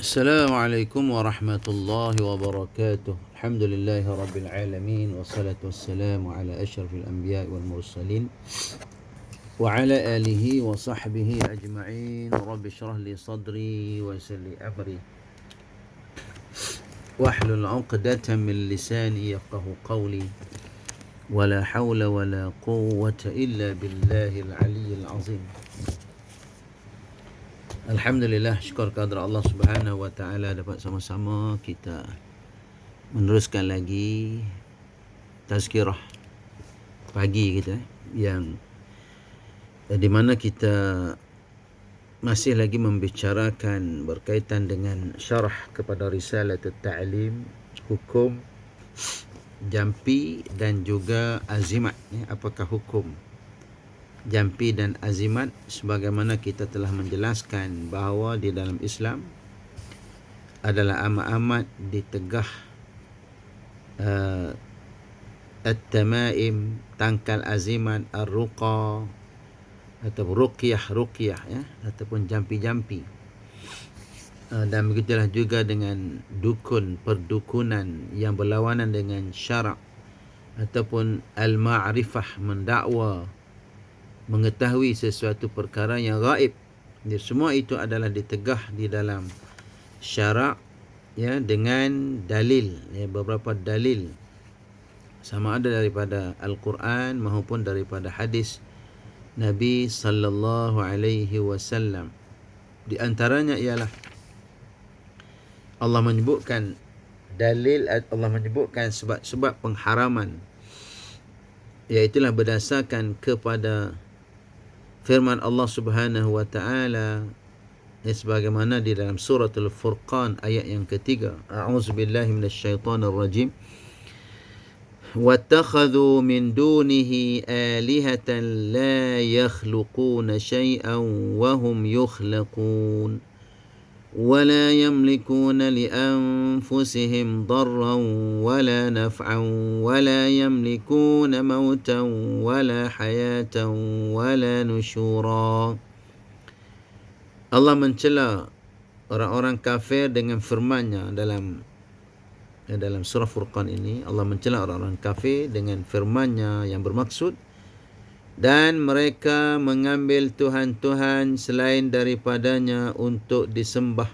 Assalamualaikum warahmatullahi wabarakatuh. Alhamdulillahi rabbil alamin wassalatu wassalamu ala asyrafil anbiya'i wal mursalin wa ala alihi wa sahbihi ajma'in. Rabbi shrah li sadri wa yassir li amri wahlul 'uqdatam min lisani yafqahu qawli. Wala hawla wala quwwata illa billahil aliyyil azim. Alhamdulillah, syukur kehadrat Allah Subhanahu wa taala dapat sama-sama kita meneruskan lagi tazkirah pagi kita yang di mana kita masih lagi membicarakan berkaitan dengan syarah kepada risalah at-ta'lim, hukum jampi dan juga azimat. Apakah hukum jampi dan azimat? Sebagaimana kita telah menjelaskan bahawa di dalam Islam adalah amat-amat ditegah at-tamaim, tangkal azimat, ar-ruqa atau ruqyah ya, ataupun jampi-jampi. Dan begitulah juga dengan dukun, perdukunan yang berlawanan dengan syarak ataupun al-ma'rifah, mendakwa, mengetahui sesuatu perkara yang gaib. Semua itu adalah ditegah di dalam syarak, ya, dengan dalil, ya, beberapa dalil, sama ada daripada Al-Quran maupun daripada hadis Nabi sallallahu alaihi wasallam. Di antaranya ialah Allah menyebutkan dalil, Allah menyebutkan sebab-sebab pengharaman, iaitulah berdasarkan kepada firman Allah Subhanahu wa taala sebagaimana di dalam surah Al-Furqan ayat yang ketiga. A'udzubillahi minasyaitonir rajim. وَاتَّخَذُوا مِن دُونِهِ آلِهَةً لَا يَخْلُقُونَ شَيْئًا وَهُمْ يُخْلَقُونَ وَلَا يَمْلِكُونَ لِأَنفُسِهِمْ ضَرًّا وَلَا نَفْعًا وَلَا يَمْلِكُونَ مَوْتًا وَلَا حَيَاةً وَلَا نُشُورًا. Allah mencela orang-orang kafir dengan firman-Nya dalam surah Furqan ini. Allah mencela orang-orang kafir dengan firman-Nya yang bermaksud, dan mereka mengambil Tuhan-Tuhan selain daripadanya untuk disembah,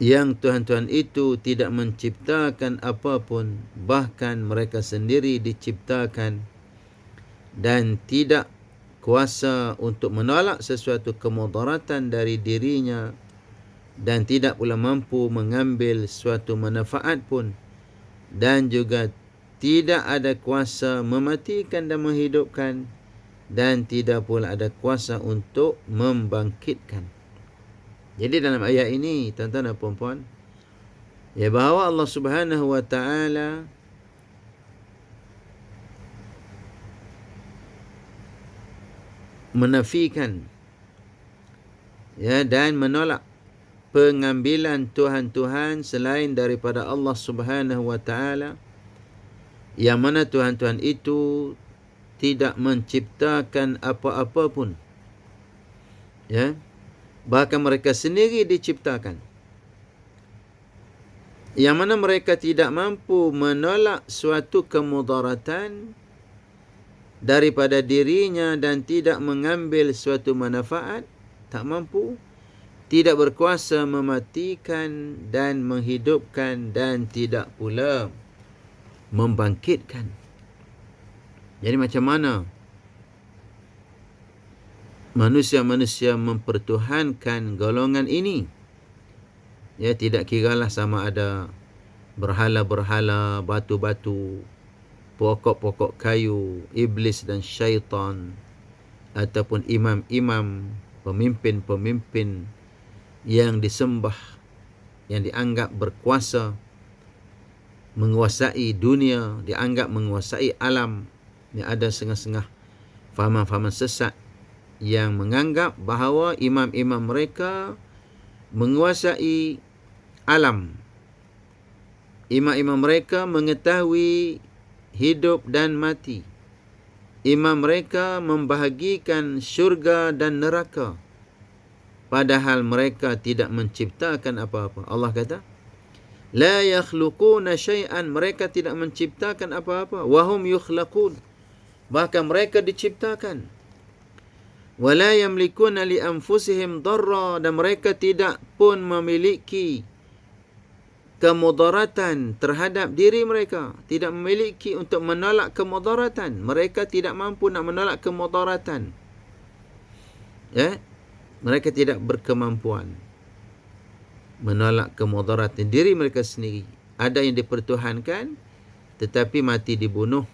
yang Tuhan-Tuhan itu tidak menciptakan apapun, bahkan mereka sendiri diciptakan, dan tidak kuasa untuk menolak sesuatu kemudaratan dari dirinya, dan tidak pula mampu mengambil suatu manfaat pun, dan juga tidak ada kuasa mematikan dan menghidupkan, dan tidak pula ada kuasa untuk membangkitkan. Jadi dalam ayat ini, tuan-tuan dan puan-puan, ya, bahawa Allah Subhanahu wa taala menafikan, ya, dan menolak pengambilan Tuhan-Tuhan selain daripada Allah Subhanahu wa taala, yang mana Tuhan-Tuhan itu tidak menciptakan apa-apa pun, ya, bahkan mereka sendiri diciptakan, yang mana mereka tidak mampu menolak suatu kemudaratan daripada dirinya dan tidak mengambil suatu manfaat, tak mampu, tidak berkuasa mematikan dan menghidupkan, dan tidak pula membangkitkan. Jadi macam mana manusia-manusia mempertuhankan golongan ini? Ya, tidak kiralah sama ada berhala-berhala, batu-batu, pokok-pokok kayu, iblis dan syaitan, ataupun imam-imam, pemimpin-pemimpin yang disembah, yang dianggap berkuasa menguasai dunia, dianggap menguasai alam. Yang ada setengah-setengah fahaman-fahaman sesat yang menganggap bahawa imam-imam mereka menguasai alam. Imam-imam mereka mengetahui hidup dan mati. Imam mereka membahagikan syurga dan neraka. padahal mereka tidak menciptakan apa-apa. Allah kata, la yakhluquna syai'an, mereka tidak menciptakan apa-apa. Wahum yukhlaqun, bahkan mereka diciptakan. Wala yamlikuna li anfusihim darra, dan mereka tidak pun memiliki kemudaratan terhadap diri mereka, tidak memiliki untuk menolak kemudaratan. Mereka tidak mampu nak menolak kemudaratan. Ya, mereka tidak berkemampuan menolak kemudaratan diri mereka sendiri. Ada yang dipertuhankan tetapi mati dibunuh.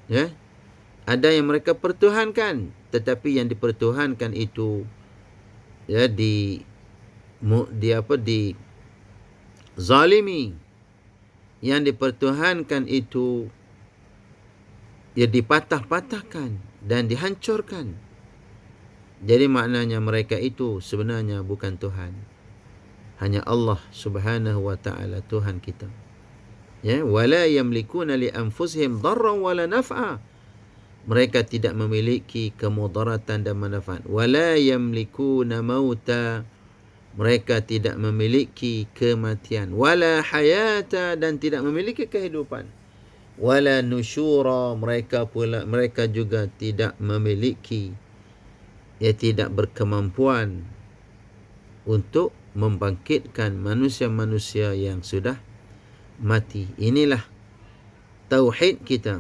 Ya, ada yang mereka pertuhankan tetapi yang dipertuhankan itu ya di zalimi. Yang dipertuhankan itu ya dipatah-patahkan dan dihancurkan. Jadi maknanya mereka itu sebenarnya bukan Tuhan. Hanya Allah Subhanahu wa taala Tuhan kita. Ya, wala yamlikuna li anfusihim darran wala naf'a. Mereka tidak memiliki kemudaratan dan manfaat. Wala yamlikuna mauta. Mereka tidak memiliki kematian. Wala hayata, dan tidak memiliki kehidupan. Wala nusyura, mereka juga tidak memiliki, tidak berkemampuan untuk membangkitkan manusia-manusia yang sudah mati. Inilah tauhid kita.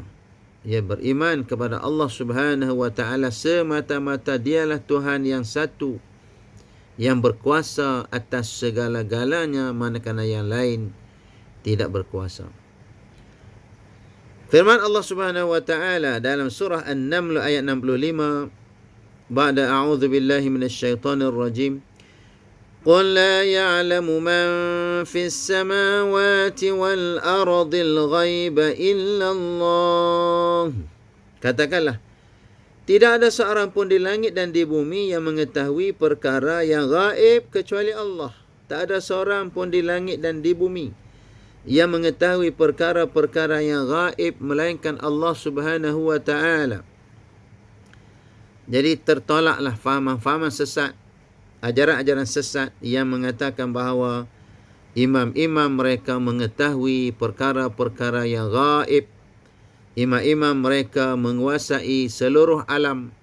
Ya, beriman kepada Allah Subhanahu wa taala semata-mata dialah Tuhan yang satu, yang berkuasa atas segala-galanya, manakala yang lain tidak berkuasa. Firman Allah Subhanahu wa taala dalam surah An-Naml ayat 65, ba'da a'udzu billahi minasyaitonir rajim, قل لا يعلم من في السماوات والأرض الغيب إلا الله. Katakanlah, tidak ada seorang pun di langit dan di bumi yang mengetahui perkara yang gaib kecuali Allah. Tak ada seorang pun di langit dan di bumi yang mengetahui perkara-perkara yang gaib melainkan Allah Subhanahu wa taala. Jadi tertolaklah fahaman-fahaman sesat, ajaran-ajaran sesat yang mengatakan bahawa imam-imam mereka mengetahui perkara-perkara yang gaib. Imam-imam mereka menguasai seluruh alam.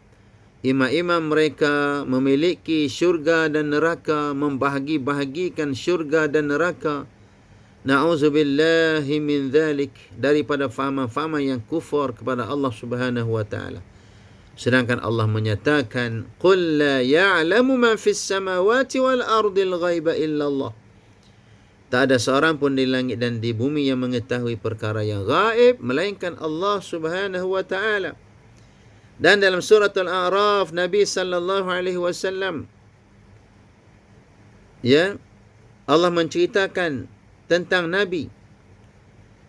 Imam-imam mereka memiliki syurga dan neraka, membahagi-bahagikan syurga dan neraka. Na'udzubillahi min dhalik, daripada fahaman-fahaman yang kufur kepada Allah Subhanahu wa taala. Sedangkan Allah menyatakan, qul la ya'lamu man fis samawati wal ardil ghaiba illa Allah. Tak ada seorang pun di langit dan di bumi yang mengetahui perkara yang gaib melainkan Allah Subhanahu wa taala. Dan dalam surah Al-A'raf, Nabi sallallahu alaihi wasallam, ya, Allah menceritakan tentang Nabi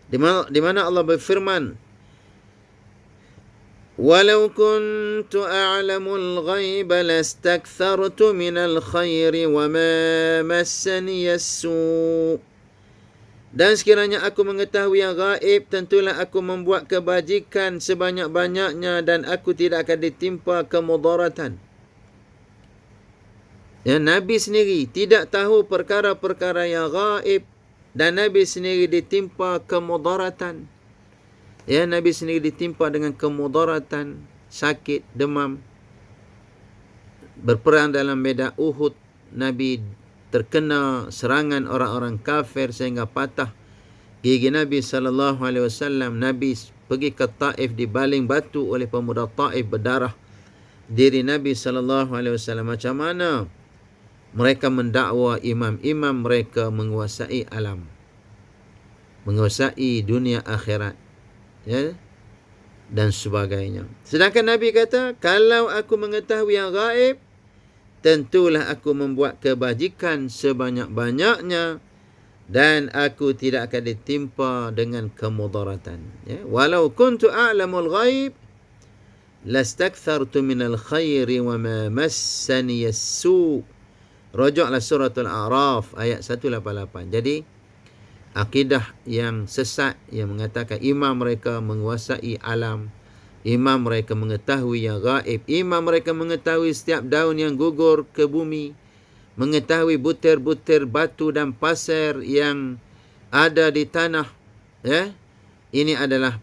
di mana Allah berfirman, walau kuntu a'lamul ghaiba lastakthartu minal khairi wa ma massani as-su'. Dan sekiranya aku mengetahui yang gaib, tentulah aku membuat kebajikan sebanyak-banyaknya dan aku tidak akan ditimpa kemudaratan. Ya, Nabi sendiri tidak tahu perkara-perkara yang gaib dan Nabi sendiri ditimpa kemudaratan. Ya, Nabi sendiri ditimpa dengan kemudaratan, sakit, demam. Berperang dalam medan Uhud, Nabi terkena serangan orang-orang kafir sehingga patah gigi Nabi SAW. Nabi pergi ke Taif, dibaling batu oleh pemuda Taif, berdarah diri Nabi SAW. Macam mana mereka mendakwa imam-imam mereka menguasai alam, menguasai dunia akhirat, ya, dan sebagainya. Sedangkan Nabi kata, kalau aku mengetahui yang gaib, tentulah aku membuat kebajikan sebanyak-banyaknya dan aku tidak akan ditimpa dengan kemudaratan. Ya, walau kuntu a'lamul ghaib lastakthartu minal khairi wa ma massani as-su'. Rujuklah surah Al-A'raf ayat 188. Jadi akidah yang sesat yang mengatakan imam mereka menguasai alam, imam mereka mengetahui yang gaib, imam mereka mengetahui setiap daun yang gugur ke bumi, mengetahui butir-butir batu dan pasir yang ada di tanah, ya, ini adalah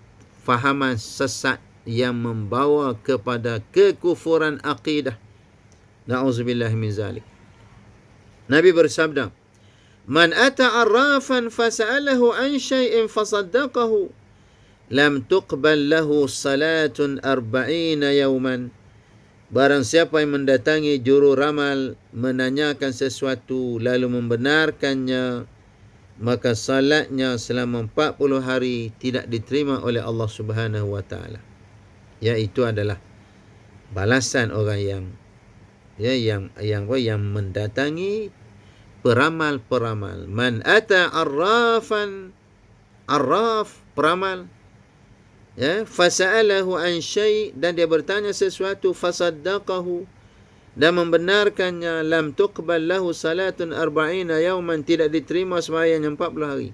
fahaman sesat yang membawa kepada kekufuran akidah. Na'udzubillah min zalik. Nabi bersabda, "Man ata arrafan fasa'alahu an syai'in fasaddaqahu, lam tuqbal lahu salatun arba'ina yawman." Barang siapa yang mendatangi juru ramal, menanyakan sesuatu lalu membenarkannya, maka salatnya selama 40 hari tidak diterima oleh Allah Subhanahu wa taala. Iaitu adalah balasan orang yang mendatangi peramal-peramal. Man ata arrafan, arraf peramal, ya, fasa'alahu an syai', dan dia bertanya sesuatu, fasaddaqahu, dan membenarkannya, lam tuqbal lahu salatun arba'ina yawman, tidak diterima sembahyang 40 hari.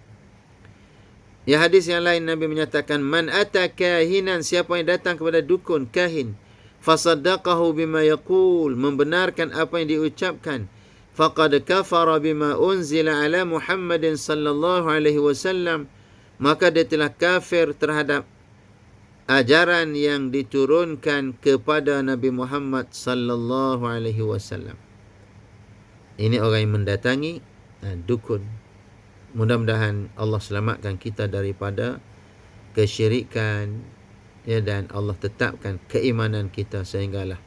Ya, hadis yang lain Nabi menyatakan, man ata kahinan, siapa yang datang kepada dukun, kahin, fasaddaqahu bima yaqul, membenarkan apa yang diucapkan, faqad kafara bima unzila ala Muhammadin sallallahu alaihi wasallam, maka dia telah kafir terhadap ajaran yang diturunkan kepada Nabi Muhammad sallallahu alaihi wasallam. Ini orang yang mendatangi dukun. Mudah-mudahan Allah selamatkan kita daripada kesyirikan, ya, dan Allah tetapkan keimanan kita sehinggalah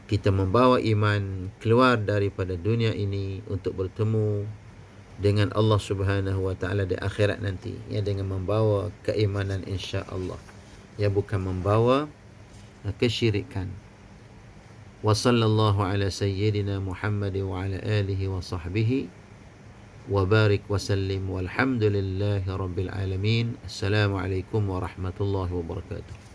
kita membawa iman keluar daripada dunia ini untuk bertemu dengan Allah Subhanahu wa taala di akhirat nanti, ya, dengan membawa keimanan insya-Allah, ya, bukan membawa kesyirikan. Wa sallallahu ala sayyidina Muhammad wa ala alihi wa sahbihi wa barik wa sallim walhamdulillahi rabbil alamin. Assalamualaikum warahmatullahi wabarakatuh.